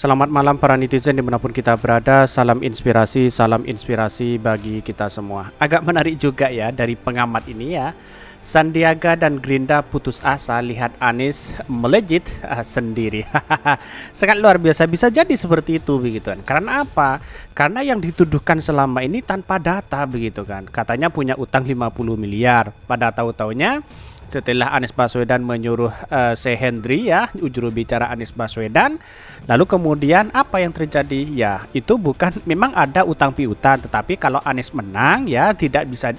Selamat malam para netizen dimanapun kita berada. Salam inspirasi bagi kita semua. Agak menarik juga ya dari pengamat ini ya. Sandiaga dan Gerindra putus asa lihat Anies melejit sendiri. Sangat luar biasa, bisa jadi seperti itu begitu kan. Karena apa? Karena yang dituduhkan selama ini tanpa data begitu kan. Katanya punya utang 50 miliar. Pada tahu-taunya setelah Anies Baswedan menyuruh Sehendri ya, juru bicara Anies Baswedan, lalu kemudian apa yang terjadi? Ya, itu bukan, memang ada utang piutang, tetapi kalau Anies menang ya tidak bisa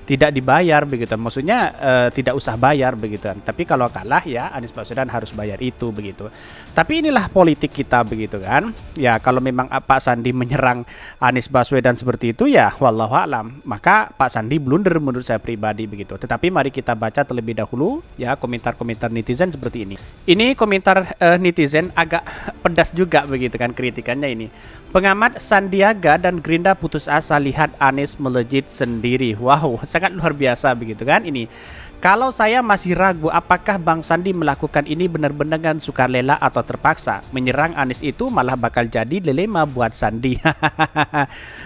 tidak dibayar begitu. Maksudnya tidak usah bayar begitu. Tapi kalau kalah ya Anies Baswedan harus bayar itu begitu. Tapi inilah politik kita begitu kan. Ya, kalau memang Pak Sandi menyerang Anies Baswedan seperti itu ya wallahu alam, maka Pak Sandi blunder menurut saya pribadi begitu. Tetapi mari kita baca terlebih dahulu ya komentar-komentar netizen seperti ini. Ini komentar netizen agak pedas juga begitu kan kritikannya ini. Pengamat Sandiaga dan Gerindra putus asa lihat Anies melejit sendiri. Wow, sangat luar biasa begitu kan ini. Kalau saya masih ragu apakah Bang Sandi melakukan ini benar-benar dengan sukarela atau terpaksa. Menyerang Anies itu malah bakal jadi dilema buat Sandi.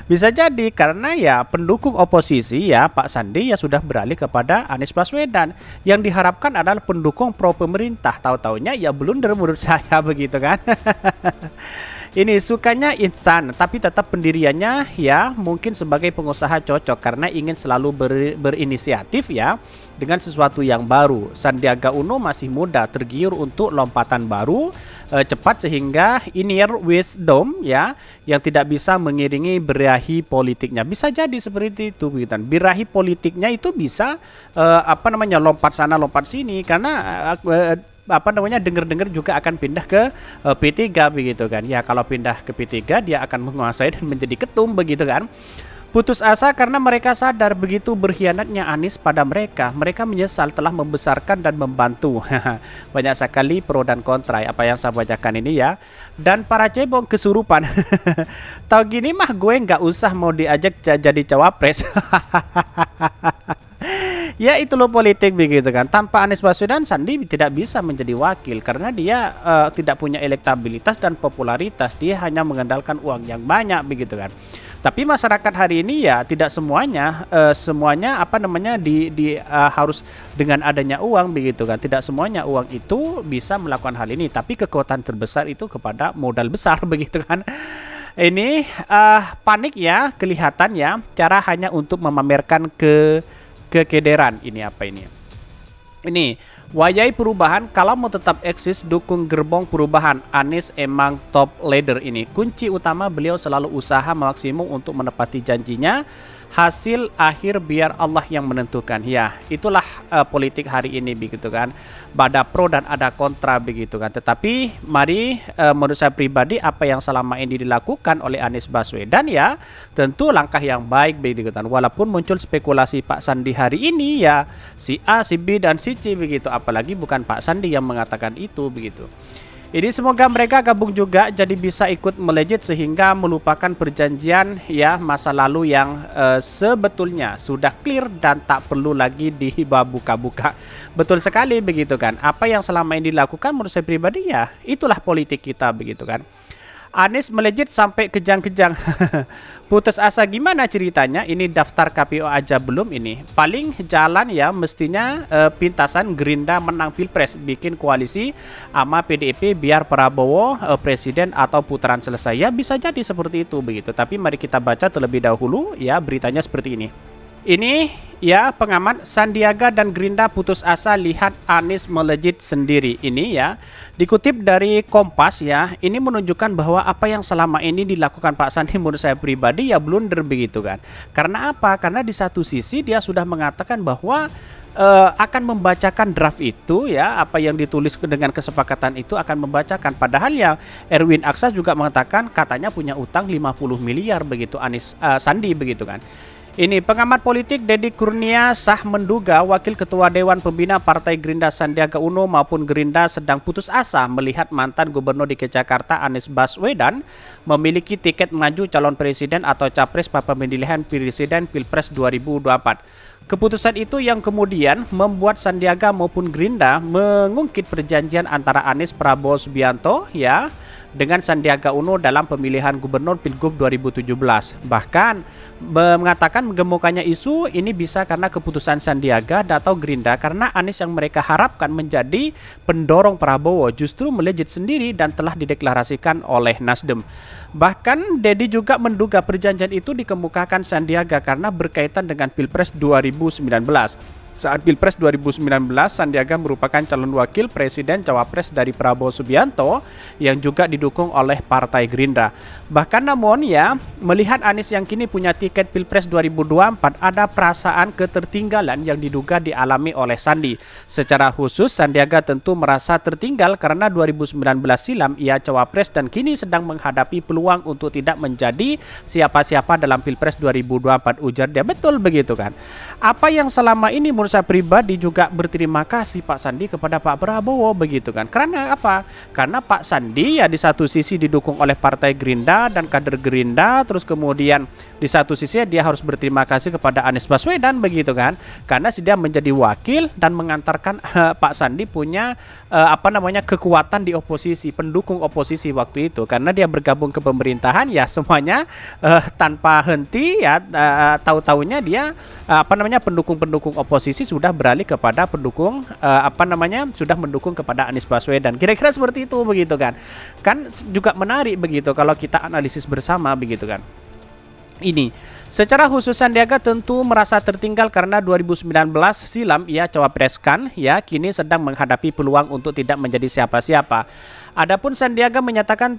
Bisa jadi karena ya pendukung oposisi ya Pak Sandi ya sudah beralih kepada Anies Baswedan. Yang diharapkan adalah pendukung pro pemerintah. Tahu-taunya ya blunder menurut saya begitu kan. Ini sukanya instan, tapi tetap pendiriannya ya mungkin sebagai pengusaha cocok karena ingin selalu berinisiatif ya dengan sesuatu yang baru. Sandiaga Uno masih muda, tergiur untuk lompatan baru cepat sehingga inner wisdom ya yang tidak bisa mengiringi birahi politiknya. Bisa jadi seperti itu gitu. Birahi politiknya itu bisa lompat sana lompat sini karena dengar-dengar juga akan pindah ke P3 begitu kan. Ya kalau pindah ke P3 dia akan menguasai dan menjadi ketum begitu kan. Putus asa karena mereka sadar begitu berkhianatnya Anies pada mereka. Mereka menyesal telah membesarkan dan membantu. Banyak sekali pro dan kontra apa yang saya bacakan ini ya. Dan para cebong kesurupan. Tahu gini mah gue nggak usah mau diajak jadi cawapres. Ya itu loh politik begitu kan. Tanpa Anies Baswedan Sandi tidak bisa menjadi wakil karena dia tidak punya elektabilitas dan popularitas. Dia hanya mengandalkan uang yang banyak begitu kan. Tapi masyarakat hari ini ya tidak semuanya harus dengan adanya uang begitu kan. Tidak semuanya uang itu bisa melakukan hal ini. Tapi kekuatan terbesar itu kepada modal besar begitu kan. Ini panik ya kelihatan ya. Cara hanya untuk memamerkan kekederan. Ini apa ini? Ini wayai perubahan kalau mau tetap eksis dukung gerbong perubahan. Anies emang top leader ini. Kunci utama beliau selalu usaha maksimum untuk menepati janjinya. Hasil akhir biar Allah yang menentukan. Ya, itulah politik hari ini begitu kan. Ada pro dan ada kontra begitu kan. Tetapi mari menurut saya pribadi apa yang selama ini dilakukan oleh Anies Baswedan ya tentu langkah yang baik begitu kan. Walaupun muncul spekulasi Pak Sandi hari ini ya si A, si B dan si C begitu. Apalagi bukan Pak Sandi yang mengatakan itu begitu. Ini semoga mereka gabung juga jadi bisa ikut melejit sehingga melupakan perjanjian ya masa lalu yang sebetulnya sudah clear dan tak perlu lagi dibuka-buka. Betul sekali begitu kan. Apa yang selama ini dilakukan menurut saya pribadi ya itulah politik kita begitu kan. Anies melejit sampai kejang-kejang. Putus asa gimana ceritanya? Ini daftar KPU aja belum ini. Paling jalan ya mestinya pintasan Gerindra menang Pilpres, bikin koalisi sama PDIP biar Prabowo presiden atau putaran selesai. Ya bisa jadi seperti itu begitu. Tapi mari kita baca terlebih dahulu ya beritanya seperti ini. Ini ya pengamat Sandiaga dan Gerindra putus asa lihat Anies melejit sendiri. Ini ya dikutip dari Kompas ya. Ini menunjukkan bahwa apa yang selama ini dilakukan Pak Sandi menurut saya pribadi ya blunder begitu kan. Karena apa? Karena di satu sisi dia sudah mengatakan bahwa akan membacakan draft itu ya apa yang ditulis dengan kesepakatan itu akan membacakan. Padahal ya Erwin Aksa juga mengatakan katanya punya utang 50 miliar begitu Anies Sandi begitu kan. Ini pengamat politik Deddy Kurnia Sah menduga Wakil Ketua Dewan Pembina Partai Gerindra Sandiaga Uno maupun Gerindra sedang putus asa melihat mantan Gubernur DKI Jakarta Anies Baswedan memiliki tiket maju calon presiden atau capres pada pemilihan presiden Pilpres 2024. Keputusan itu yang kemudian membuat Sandiaga maupun Gerindra mengungkit perjanjian antara Anies Prabowo Subianto ya dengan Sandiaga Uno dalam pemilihan gubernur Pilgub 2017. Bahkan mengatakan menggemukanya isu ini bisa karena keputusan Sandiaga atau Gerindra karena Anies yang mereka harapkan menjadi pendorong Prabowo justru melejit sendiri dan telah dideklarasikan oleh Nasdem. Bahkan Dedi juga menduga perjanjian itu dikemukakan Sandiaga karena berkaitan dengan Pilpres 2019. Saat Pilpres 2019, Sandiaga merupakan calon wakil presiden cawapres dari Prabowo Subianto yang juga didukung oleh Partai Gerindra. Bahkan namun ya, melihat Anies yang kini punya tiket Pilpres 2024, ada perasaan ketertinggalan yang diduga dialami oleh Sandi. Secara khusus, Sandiaga tentu merasa tertinggal karena 2019 silam ia cawapres dan kini sedang menghadapi peluang untuk tidak menjadi siapa-siapa dalam Pilpres 2024, ujar dia. Betul begitu kan? Apa yang selama ini menurut saya pribadi juga berterima kasih Pak Sandi kepada Pak Prabowo begitu kan. Karena apa? Karena Pak Sandi ya di satu sisi didukung oleh Partai Gerindra dan kader Gerindra, terus kemudian di satu sisi dia harus berterima kasih kepada Anies Baswedan begitu kan. Karena dia menjadi wakil dan mengantarkan Pak Sandi punya kekuatan di oposisi, pendukung oposisi waktu itu. Karena dia bergabung ke pemerintahan ya semuanya tanpa henti ya tahu-taunya dia pendukung-pendukung oposisi sudah beralih kepada pendukung sudah mendukung kepada Anies Baswedan. Kira-kira seperti itu begitu kan. Kan juga menarik begitu kalau kita analisis bersama begitu kan. Ini secara khusus Sandiaga tentu merasa tertinggal karena 2019 silam ia cawapreskan ya kini sedang menghadapi peluang untuk tidak menjadi siapa-siapa. Adapun Sandiaga menyatakan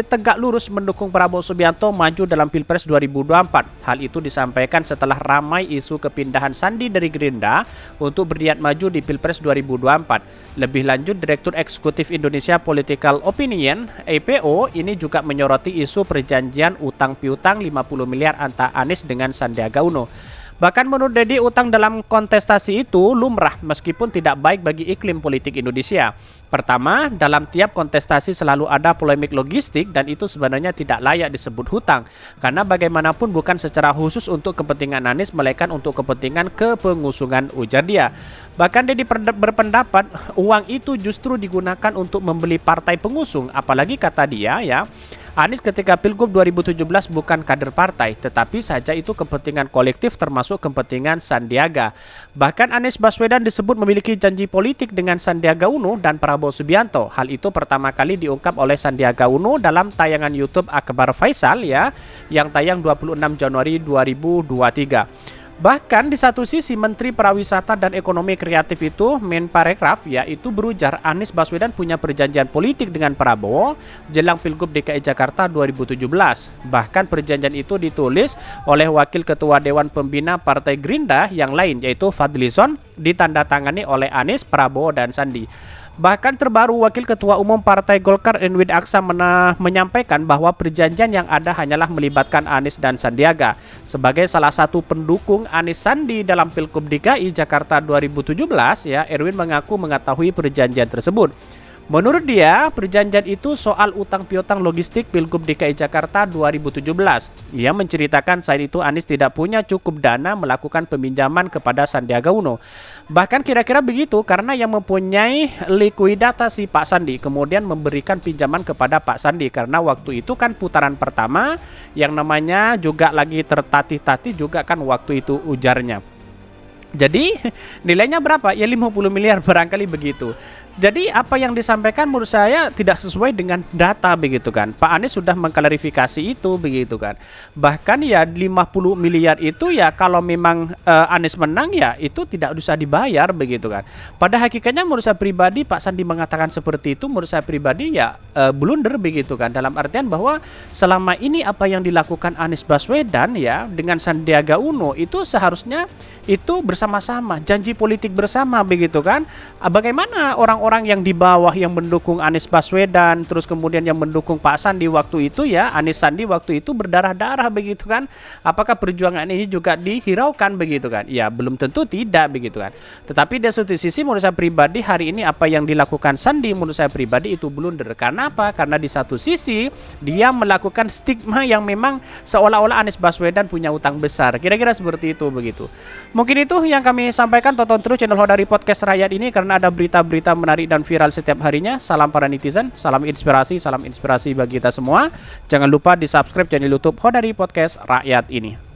tegak lurus mendukung Prabowo Subianto maju dalam Pilpres 2024. Hal itu disampaikan setelah ramai isu kepindahan Sandi dari Gerindra untuk berniat maju di Pilpres 2024. Lebih lanjut, Direktur Eksekutif Indonesia Political Opinion (EPO) ini juga menyoroti isu perjanjian utang piutang 50 miliar antara Anies dengan Sandiaga Uno. Bahkan menurut Dedi, utang dalam kontestasi itu lumrah meskipun tidak baik bagi iklim politik Indonesia. Pertama, dalam tiap kontestasi selalu ada polemik logistik dan itu sebenarnya tidak layak disebut hutang. Karena bagaimanapun bukan secara khusus untuk kepentingan Anies, melainkan untuk kepentingan kepengusungan, ujar dia. Bahkan Dedi berpendapat uang itu justru digunakan untuk membeli partai pengusung. Apalagi kata dia ya, Anies ketika Pilgub 2017 bukan kader partai, tetapi saja itu kepentingan kolektif termasuk kepentingan Sandiaga. Bahkan Anies Baswedan disebut memiliki janji politik dengan Sandiaga Uno dan Prabowo Subianto. Hal itu pertama kali diungkap oleh Sandiaga Uno dalam tayangan YouTube Akbar Faisal ya, yang tayang 26 Januari 2023. Bahkan di satu sisi Menteri Pariwisata dan Ekonomi Kreatif itu Menparekraf yaitu berujar Anies Baswedan punya perjanjian politik dengan Prabowo jelang Pilgub DKI Jakarta 2017. Bahkan perjanjian itu ditulis oleh Wakil Ketua Dewan Pembina Partai Gerindra yang lain yaitu Fadlizon, ditandatangani oleh Anies, Prabowo dan Sandi. Bahkan terbaru Wakil Ketua Umum Partai Golkar Enwid Aksa menyampaikan bahwa perjanjian yang ada hanyalah melibatkan Anies dan Sandiaga. Sebagai salah satu pendukung Anies Sandi dalam Pilgub DKI Jakarta 2017 ya, Erwin mengaku mengetahui perjanjian tersebut. Menurut dia, perjanjian itu soal utang piutang logistik Pilgub DKI Jakarta 2017. Ia menceritakan saat itu Anies tidak punya cukup dana melakukan peminjaman kepada Sandiaga Uno. Bahkan kira-kira begitu karena yang mempunyai likuiditas si Pak Sandi kemudian memberikan pinjaman kepada Pak Sandi karena waktu itu kan putaran pertama yang namanya juga lagi tertatih-tatih juga kan waktu itu ujarnya. Jadi nilainya berapa? Ya 50 miliar barangkali begitu. Jadi apa yang disampaikan menurut saya tidak sesuai dengan data begitu kan. Pak Anies sudah mengklarifikasi itu begitu kan. Bahkan ya 50 miliar itu ya kalau memang Anies menang ya itu tidak usah dibayar begitu kan. Pada hakikatnya menurut saya pribadi Pak Sandi mengatakan seperti itu menurut saya pribadi ya blunder begitu kan. Dalam artian bahwa selama ini apa yang dilakukan Anies Baswedan ya dengan Sandiaga Uno itu seharusnya itu bersama-sama, janji politik bersama begitu kan. Bagaimana orang-orang yang di bawah yang mendukung Anies Baswedan terus kemudian yang mendukung Pak Sandi waktu itu ya, Anies Sandi waktu itu berdarah-darah begitu kan. Apakah perjuangan ini juga dihiraukan begitu kan? Ya belum tentu tidak begitu kan. Tetapi dari satu sisi menurut saya pribadi hari ini apa yang dilakukan Sandi menurut saya pribadi itu blunder. Karena apa? Karena di satu sisi dia melakukan stigma yang memang seolah-olah Anies Baswedan punya utang besar. Kira-kira seperti itu begitu. Mungkin itu yang kami sampaikan. Tonton terus channel Hodari Podcast Rakyat ini karena ada berita-berita menarik menarik dan viral setiap harinya. Salam para netizen, salam inspirasi bagi kita semua. Jangan lupa di subscribe channel YouTube Hodari Podcast Rakyat ini.